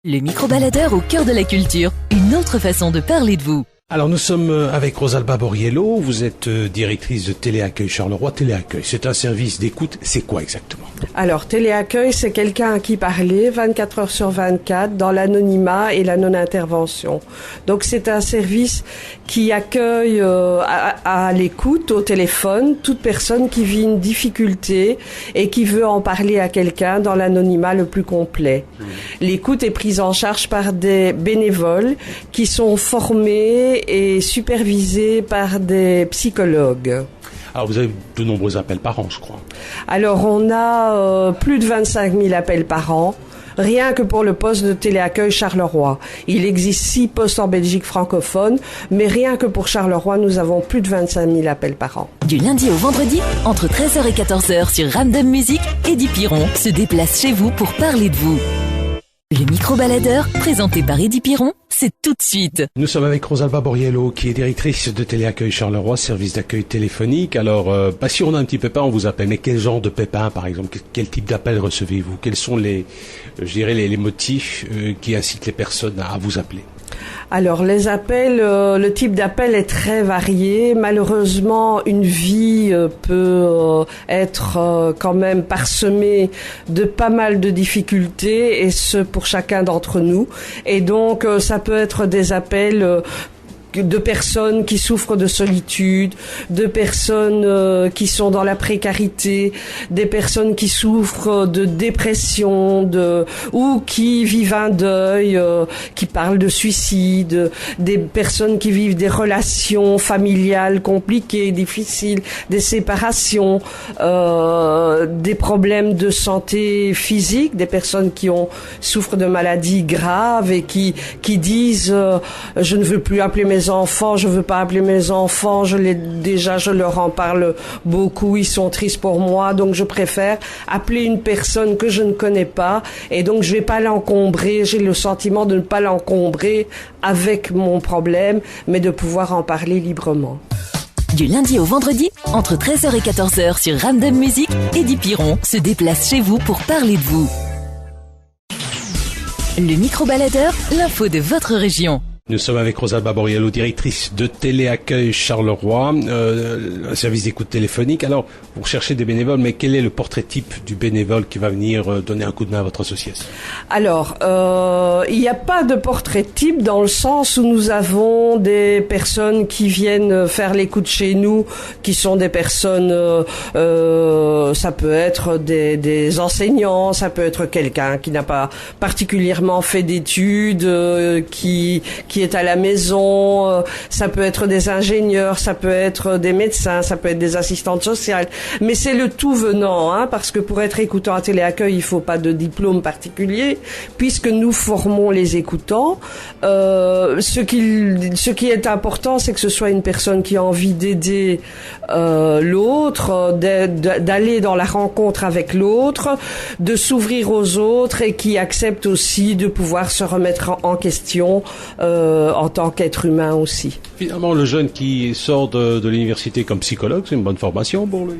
Le micro-baladeur au cœur de la culture, une autre façon de parler de vous. Alors nous sommes avec Rosalba Borriello, vous êtes directrice de Téléaccueil Charleroi. Téléaccueil, c'est un service d'écoute, c'est quoi exactement? Alors Téléaccueil, c'est quelqu'un à qui parler 24 heures sur 24 dans l'anonymat et la non-intervention. Donc c'est un service qui accueille à l'écoute, au téléphone, toute personne qui vit une difficulté et qui veut en parler à quelqu'un dans l'anonymat le plus complet. L'écoute est prise en charge par des bénévoles qui sont formés et supervisé par des psychologues. Alors vous avez de nombreux appels par an, je crois. Alors on a plus de 25 000 appels par an, rien que pour le poste de Téléaccueil Charleroi. Il existe 6 postes en Belgique francophone, mais rien que pour Charleroi, nous avons plus de 25 000 appels par an. Du lundi au vendredi, entre 13h et 14h sur Random Music, Eddie Piron se déplace chez vous pour parler de vous. Le micro-baladeur, présenté par Eddie Piron, c'est tout de suite. Nous sommes avec Rosalba Borriello, qui est directrice de Téléaccueil Charleroi, service d'accueil téléphonique. Alors, si on a un petit pépin, on vous appelle. Mais quel genre de pépin, par exemple? Quel type d'appel recevez-vous? Quels sont les motifs qui incitent les personnes à vous appeler? Alors les appels, le type d'appel est très varié. Malheureusement, une vie peut être quand même parsemée de pas mal de difficultés, et ce pour chacun d'entre nous. Et donc ça peut être des appels de personnes qui souffrent de solitude, de personnes qui sont dans la précarité, des personnes qui souffrent de dépression, ou qui vivent un deuil, qui parlent de suicide, des personnes qui vivent des relations familiales compliquées, difficiles, des séparations, des problèmes de santé physique, des personnes qui souffrent de maladies graves et qui disent je ne veux plus appeler mes enfants, je veux pas appeler mes enfants, je leur en parle beaucoup, ils sont tristes pour moi, donc je préfère appeler une personne que je ne connais pas, et donc je vais pas l'encombrer, j'ai le sentiment de ne pas l'encombrer avec mon problème, mais de pouvoir en parler librement. Du lundi au vendredi, entre 13h et 14h sur Random Music, Eddie Piron se déplace chez vous pour parler de vous. Le micro-baladeur, l'info de votre région. Nous sommes avec Rosalba Borriello, directrice de Téléaccueil Charleroi, un service d'écoute téléphonique. Alors, vous recherchez des bénévoles, mais quel est le portrait type du bénévole qui va venir donner un coup de main à votre association? Alors, il n'y a pas de portrait type dans le sens où nous avons des personnes qui viennent faire l'écoute chez nous, qui sont des personnes, ça peut être des enseignants, ça peut être quelqu'un qui n'a pas particulièrement fait d'études, qui est à la maison, ça peut être des ingénieurs, ça peut être des médecins, ça peut être des assistantes sociales, mais c'est le tout venant, parce que pour être écoutant à Téléaccueil, il faut pas de diplôme particulier, puisque nous formons les écoutants. Ce qui est important, c'est que ce soit une personne qui a envie d'aider l'autre, d'aller dans la rencontre avec l'autre, de s'ouvrir aux autres, et qui accepte aussi de pouvoir se remettre en question en tant qu'être humain aussi. Finalement, le jeune qui sort de l'université comme psychologue, c'est une bonne formation pour lui.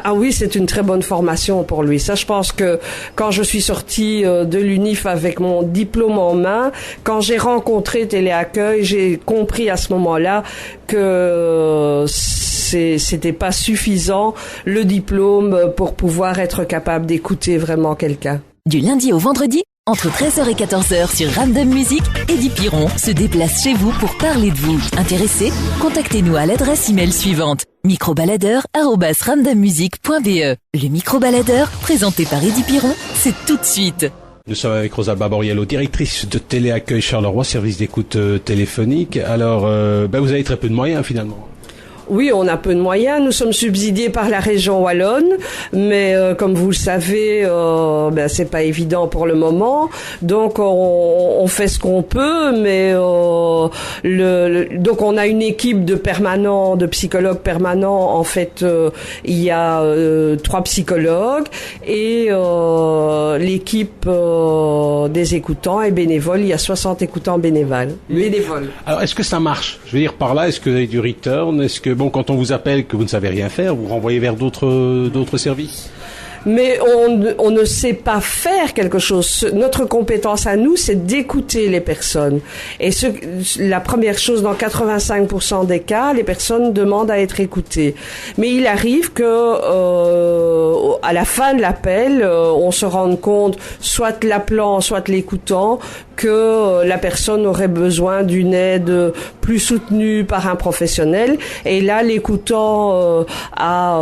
Ah oui, c'est une très bonne formation pour lui. Ça, je pense que quand je suis sortie de l'UNIF avec mon diplôme en main, quand j'ai rencontré Téléaccueil, j'ai compris à ce moment-là que c'était pas suffisant, le diplôme, pour pouvoir être capable d'écouter vraiment quelqu'un. Du lundi au vendredi, entre 13h et 14h sur Random Music, Eddie Piron se déplace chez vous pour parler de vous. Intéressé? Contactez-nous à l'adresse email suivante: microbaladeur@randommusic.be. Le micro-baladeur, présenté par Eddie Piron, c'est tout de suite. Nous sommes avec Rosalba Borriello, directrice de Téléaccueil Charleroi, service d'écoute téléphonique. Alors, vous avez très peu de moyens finalement. Oui, on a peu de moyens. Nous sommes subsidiés par la région wallonne, mais comme vous le savez, c'est pas évident pour le moment. Donc on fait ce qu'on peut, mais donc on a une équipe de psychologues permanents. En fait, il y a 3 psychologues, et l'équipe des écoutants est bénévole. Il y a 60 écoutants bénévoles. Alors, est-ce que ça marche? Je veux dire par là, est-ce que vous avez du return? Est-ce que quand on vous appelle que vous ne savez rien faire, vous renvoyez vers d'autres services? mais on ne sait pas faire quelque chose. Notre compétence à nous, c'est d'écouter les personnes. Et la première chose, dans 85% des cas, les personnes demandent à être écoutées. Mais il arrive que à la fin de l'appel, on se rende compte, soit l'appelant, soit l'écoutant, que la personne aurait besoin d'une aide plus soutenue par un professionnel. Et là, l'écoutant a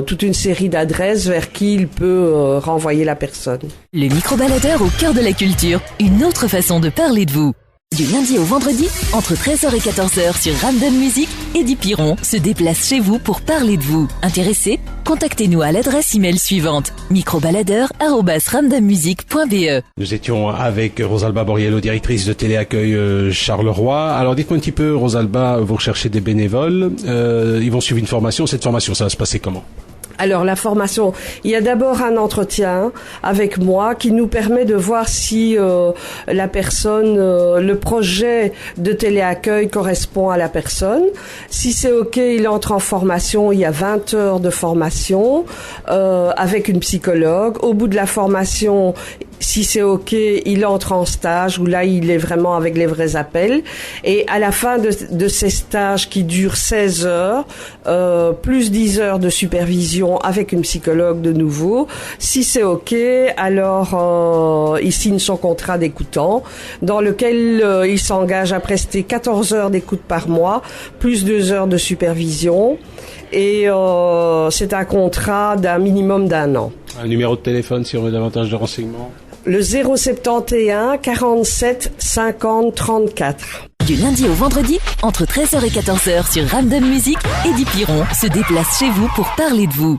toute une série d'adresses vers qui il peut renvoyer la personne. Le micro-baladeur au cœur de la culture, une autre façon de parler de vous. Du lundi au vendredi, entre 13h et 14h sur Ramdam Music, Eddie Piron se déplace chez vous pour parler de vous. Intéressé? Contactez-nous à l'adresse email suivante, microbaladeur@ramdammusic.be. Nous étions avec Rosalba Borriello, directrice de Téléaccueil Charleroi. Alors dites-moi un petit peu, Rosalba, vous recherchez des bénévoles, ils vont suivre une formation. Cette formation, ça va se passer comment? Alors la formation, il y a d'abord un entretien avec moi qui nous permet de voir si la personne, le projet de téléaccueil correspond à la personne. Si c'est OK, il entre en formation, il y a 20 heures de formation avec une psychologue. Au bout de la formation, si c'est OK, il entre en stage où là, il est vraiment avec les vrais appels. Et à la fin de ces stages qui durent 16 heures, plus 10 heures de supervision avec une psychologue de nouveau, si c'est OK, alors il signe son contrat d'écoutant dans lequel il s'engage à prester 14 heures d'écoute par mois, plus 2 heures de supervision. Et c'est un contrat d'un minimum d'1 an. Un numéro de téléphone si on veut davantage de renseignements? Le 071 47 50 34. Du lundi au vendredi, entre 13h et 14h sur Ramdam Music, Eddie Piron se déplace chez vous pour parler de vous.